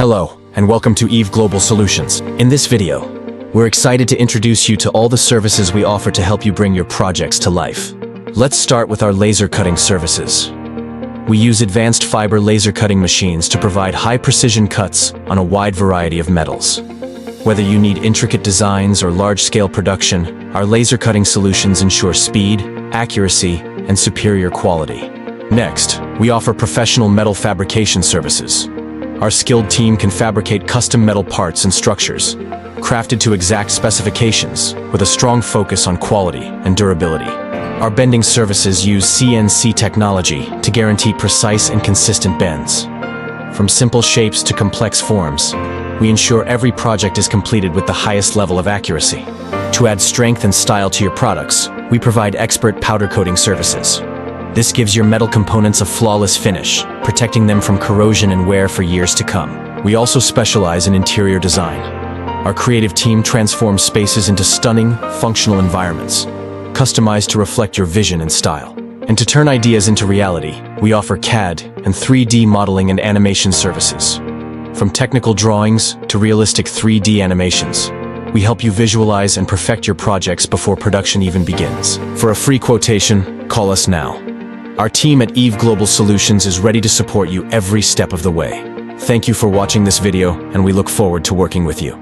Hello, and welcome to Eve Global Solutions. In this video, we're excited to introduce you to all the services we offer to help you bring your projects to life. Let's start with our laser cutting services. We use advanced fiber laser cutting machines to provide high-precision cuts on a wide variety of metals. Whether you need intricate designs or large-scale production, our laser cutting solutions ensure speed, accuracy, and superior quality. Next, we offer professional metal fabrication services. Our skilled team can fabricate custom metal parts and structures, crafted to exact specifications, with a strong focus on quality and durability. Our bending services use CNC technology to guarantee precise and consistent bends. From simple shapes to complex forms, we ensure every project is completed with the highest level of accuracy. To add strength and style to your products, we provide expert powder coating services. This gives your metal components a flawless finish, protecting them from corrosion and wear for years to come. We also specialize in interior design. Our creative team transforms spaces into stunning, functional environments, customized to reflect your vision and style. And to turn ideas into reality, we offer CAD and 3D modeling and animation services. From technical drawings to realistic 3D animations, we help you visualize and perfect your projects before production even begins. For a free quotation, call us now. Our team at Eve Global Solutions is ready to support you every step of the way. Thank you for watching this video, and we look forward to working with you.